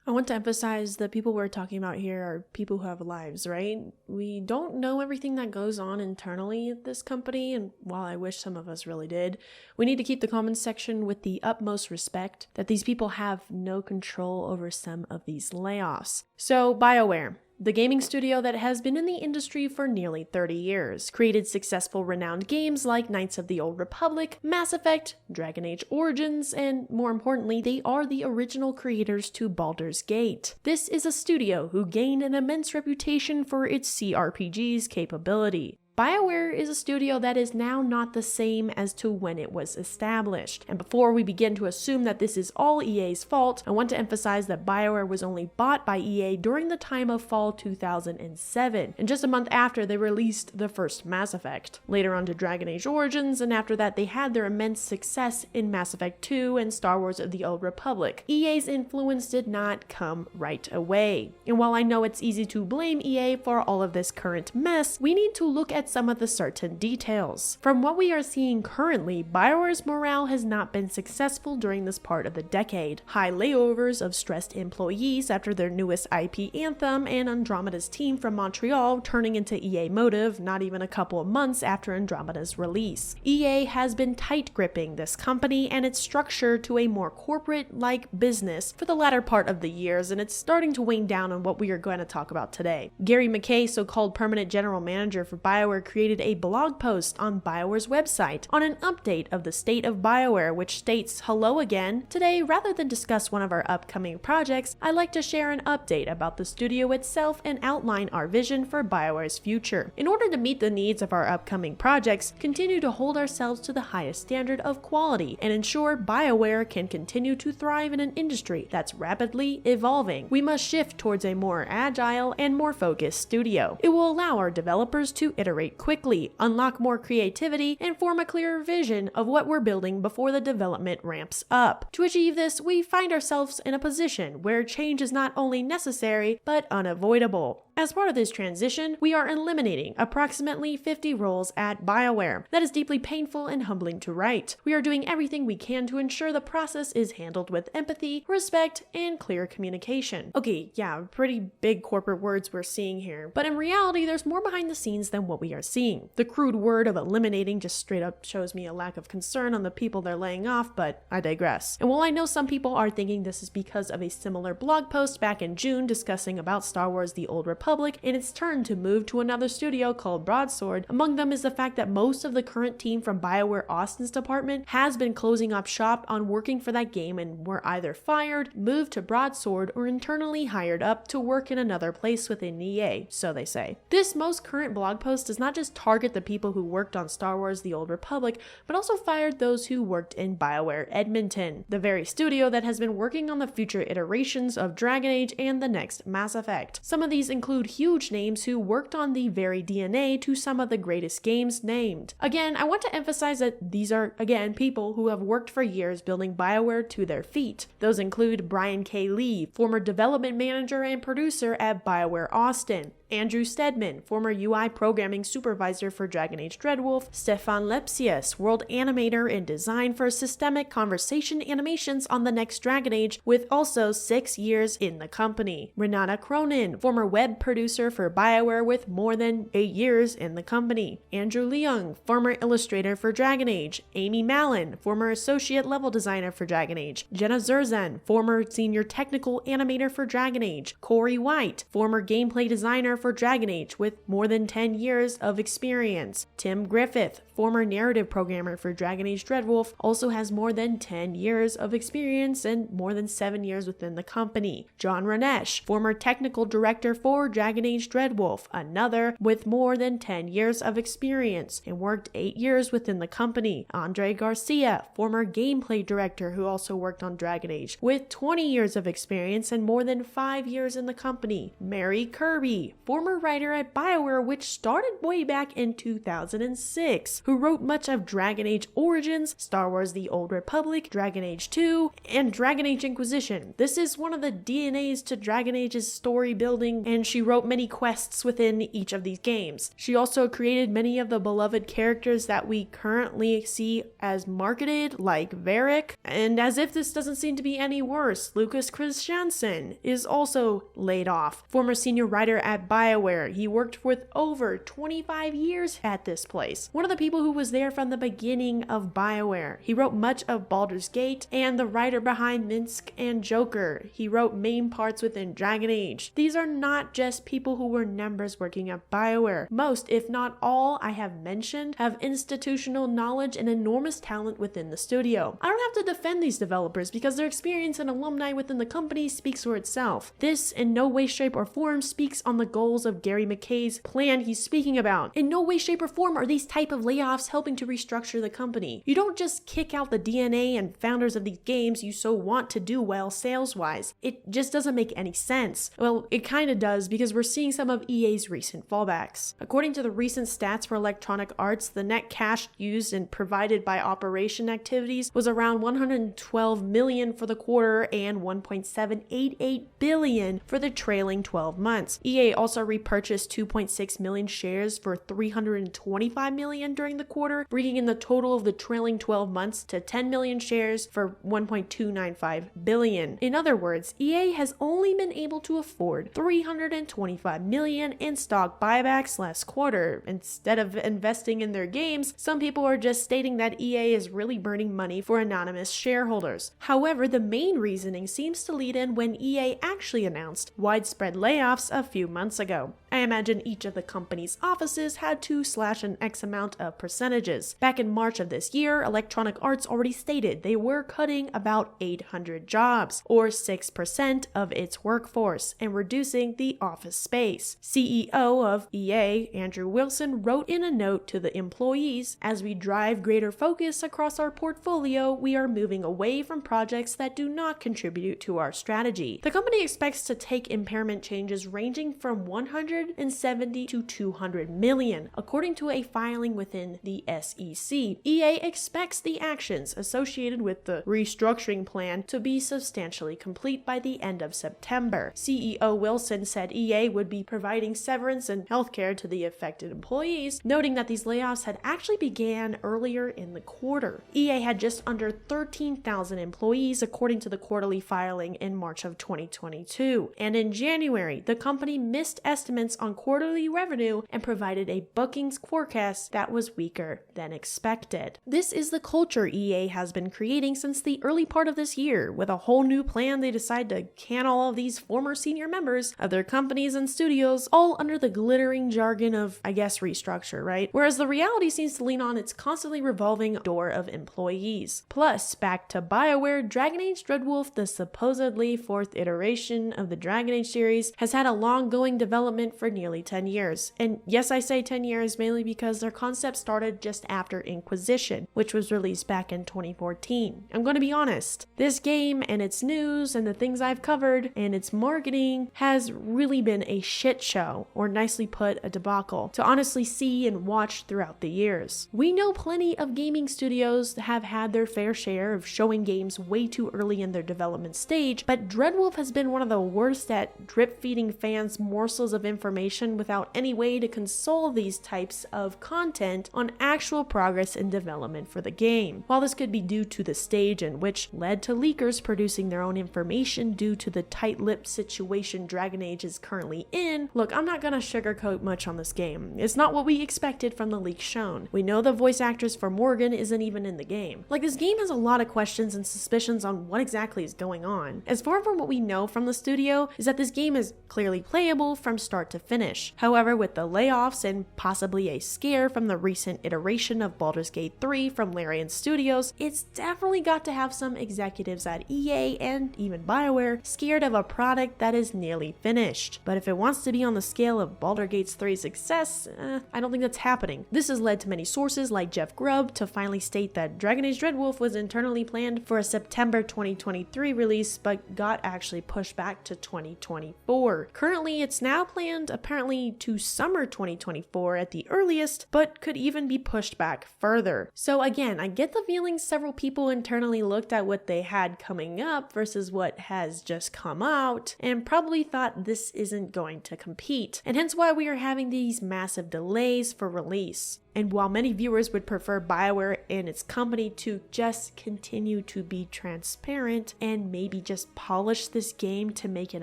I want to emphasize the people we're talking about here are people who have lives, right? We don't know everything that goes on internally at this company, and while I wish some of us really did, we need to keep the comments section with the utmost respect that these people have no control over some of these layoffs. So, BioWare, the gaming studio that has been in the industry for nearly 30 years, created successful renowned games like Knights of the Old Republic, Mass Effect, Dragon Age Origins, and more importantly, they are the original creators to Baldur's Gate. This is a studio who gained an immense reputation for its CRPG's capability. BioWare is a studio that is now not the same as to when it was established. And before we begin to assume that this is all EA's fault, I want to emphasize that BioWare was only bought by EA during the time of fall 2007, and just a month after they released the first Mass Effect. Later on to Dragon Age Origins, and after that they had their immense success in Mass Effect 2 and Star Wars of the Old Republic. EA's influence did not come right away. And while I know it's easy to blame EA for all of this current mess, we need to look at some of the certain details. From what we are seeing currently, BioWare's morale has not been successful during this part of the decade. High layovers of stressed employees after their newest IP Anthem and Andromeda's team from Montreal turning into EA Motive not even a couple of months after Andromeda's release. EA has been tight gripping this company and its structure to a more corporate-like business for the latter part of the years, and it's starting to wane down on what we are going to talk about today. Gary McKay, so-called permanent general manager for BioWare, created a blog post on BioWare's website on an update of the State of BioWare, which states, "Hello again. Today, rather than discuss one of our upcoming projects, I'd like to share an update about the studio itself and outline our vision for BioWare's future. In order to meet the needs of our upcoming projects, continue to hold ourselves to the highest standard of quality, and ensure BioWare can continue to thrive in an industry that's rapidly evolving, we must shift towards a more agile and more focused studio. It will allow our developers to iterate quickly, unlock more creativity, and form a clearer vision of what we're building before the development ramps up. To achieve this, we find ourselves in a position where change is not only necessary, but unavoidable. As part of this transition, we are eliminating approximately 50 roles at BioWare. That is deeply painful and humbling to write. We are doing everything we can to ensure the process is handled with empathy, respect, and clear communication." Okay, yeah, pretty big corporate words we're seeing here, but in reality, there's more behind the scenes than what we are seeing. The crude word of eliminating just straight up shows me a lack of concern on the people they're laying off, but I digress. And while I know some people are thinking this is because of a similar blog post back in June discussing about Star Wars The Old Republic and its turn to move to another studio called Broadsword, among them is the fact that most of the current team from BioWare Austin's department has been closing up shop on working for that game and were either fired, moved to Broadsword, or internally hired up to work in another place within EA, so they say. This most current blog post does not just target the people who worked on Star Wars The Old Republic, but also fired those who worked in BioWare Edmonton, the very studio that has been working on the future iterations of Dragon Age and the next Mass Effect. Some of these include huge names who worked on the very DNA to some of the greatest games named. Again, I want to emphasize that these are, again, people who have worked for years building BioWare to their feet. Those include Brian K. Lee, former development manager and producer at BioWare Austin, Andrew Stedman, former UI programming supervisor for Dragon Age Dreadwolf, Stefan Lepsius, world animator and design for systemic conversation animations on the next Dragon Age, with also 6 years in the company, Renata Cronin, former web producer for BioWare with more than 8 years in the company, Andrew Leung, former illustrator for Dragon Age, Amy Mallon, former associate level designer for Dragon Age, Jenna Zerzan, former senior technical animator for Dragon Age, Corey White, former gameplay designer for Dragon Age with more than 10 years of experience, Tim Griffith, former narrative programmer for Dragon Age Dreadwolf, also has more than 10 years of experience and more than 7 years within the company, John Ranesh, former technical director for Dragon Age Dreadwolf, another with more than 10 years of experience and worked 8 years within the company, Andre Garcia, former gameplay director who also worked on Dragon Age with 20 years of experience and more than 5 years in the company, Mary Kirby, former writer at BioWare, which started way back in 2006, who wrote much of Dragon Age Origins, Star Wars The Old Republic, Dragon Age 2, and Dragon Age Inquisition. This is one of the DNAs to Dragon Age's story building, and she wrote many quests within each of these games. She also created many of the beloved characters that we currently see as marketed, like Varric. And as if this doesn't seem to be any worse, Lukas Kristjanson is also laid off. Former senior writer at BioWare, he worked with over 25 years at this place. One of the people who was there from the beginning of BioWare. He wrote much of Baldur's Gate and the writer behind Minsk and Joker. He wrote main parts within Dragon Age. These are not just people who were numbers working at BioWare. Most, if not all, I have mentioned have institutional knowledge and enormous talent within the studio. I don't have to defend these developers because their experience and alumni within the company speaks for itself. This in no way, shape, or form speaks on the goals of Gary McKay's plan he's speaking about. In no way, shape, or form are these type of layoffs helping to restructure the company. You don't just kick out the DNA and founders of these games you so want to do well sales-wise. It just doesn't make any sense. Well, it kind of does because we're seeing some of EA's recent fallbacks. According to the recent stats for Electronic Arts, the net cash used and provided by operation activities was around $112 million for the quarter and $1.788 billion for the trailing 12 months. EA also repurchased 2.6 million shares for $325 million during the quarter, bringing in the total of the trailing 12 months to 10 million shares for $1.295 billion. In other words, EA has only been able to afford $325 million in stock buybacks last quarter. Instead of investing in their games, some people are just stating that EA is really burning money for anonymous shareholders. However, the main reasoning seems to lead in when EA actually announced widespread layoffs a few months ago. I imagine each of the company's offices had to slash an X amount of percentages. Back in March of this year, Electronic Arts already stated they were cutting about 800 jobs, or 6% of its workforce, and reducing the office space. CEO of EA, Andrew Wilson, wrote in a note to the employees, "As we drive greater focus across our portfolio, we are moving away from projects that do not contribute to our strategy." The company expects to take impairment changes ranging from 170 to 200 million, according to a filing within the SEC. EA expects the actions associated with the restructuring plan to be substantially complete by the end of September. CEO Wilson said EA would be providing severance and healthcare to the affected employees, noting that these layoffs had actually began earlier in the quarter. EA had just under 13,000 employees according to the quarterly filing in March of 2022. And in January, the company missed estimates on quarterly revenue and provided a bookings forecast that was weaker than expected. This is the culture EA has been creating since the early part of this year. With a whole new plan, they decide to can all of these former senior members of their companies and studios, all under the glittering jargon of, I guess, restructure, right? Whereas the reality seems to lean on its constantly revolving door of employees. Plus, back to BioWare, Dragon Age Dreadwolf, the supposedly fourth iteration of the Dragon Age series, has had a long-going development for nearly 10 years. And yes, I say 10 years mainly because their concept started just after Inquisition, which was released back in 2014. I'm going to be honest, this game and its news and the things I've covered and its marketing has really been a shit show, or nicely put, a debacle, to honestly see and watch throughout the years. We know plenty of gaming studios have had their fair share of showing games way too early in their development stage, but Dreadwolf has been one of the worst at drip-feeding fans morsels of information without any way to console these types of content on actual progress in development for the game. While this could be due to the stage in which led to leakers producing their own information due to the tight-lipped situation Dragon Age is currently in, look, I'm not gonna sugarcoat much on this game. It's not what we expected from the leaks shown. We know the voice actress for Morgan isn't even in the game. Like, this game has a lot of questions and suspicions on what exactly is going on. As far from what we know from the studio is that this game is clearly playable from start to finish. However, with the layoffs and possibly a scare from the recent iteration of Baldur's Gate 3 from Larian Studios, it's definitely got to have some executives at EA and even BioWare scared of a product that is nearly finished. But if it wants to be on the scale of Baldur's Gate 3's success, I don't think that's happening. This has led to many sources like Jeff Grubb to finally state that Dragon Age Dreadwolf was internally planned for a September 2023 release, but got actually pushed back to 2024. Currently, it's now planned planned apparently to summer 2024 at the earliest, but could even be pushed back further. So again, I get the feeling several people internally looked at what they had coming up versus what has just come out and probably thought this isn't going to compete, and hence why we are having these massive delays for release. And while many viewers would prefer BioWare and its company to just continue to be transparent and maybe just polish this game to make it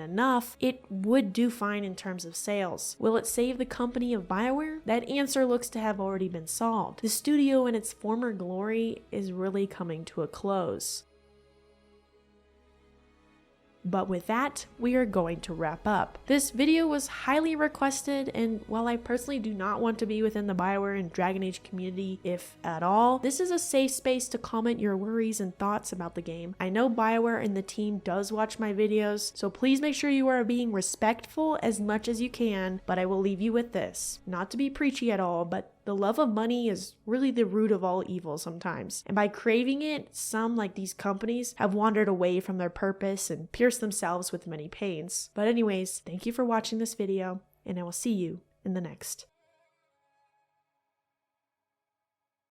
enough, it would do fine in terms of sales. Will it save the company of BioWare? That answer looks to have already been solved. The studio in its former glory is really coming to a close. But with that, we are going to wrap up. This video was highly requested, and while I personally do not want to be within the BioWare and Dragon Age community, if at all, this is a safe space to comment your worries and thoughts about the game. I know BioWare and the team does watch my videos, so please make sure you are being respectful as much as you can, but I will leave you with this. Not to be preachy at all, but the love of money is really the root of all evil sometimes. And by craving it, some, like these companies, have wandered away from their purpose and pierced themselves with many pains. But anyways, thank you for watching this video, and I will see you in the next.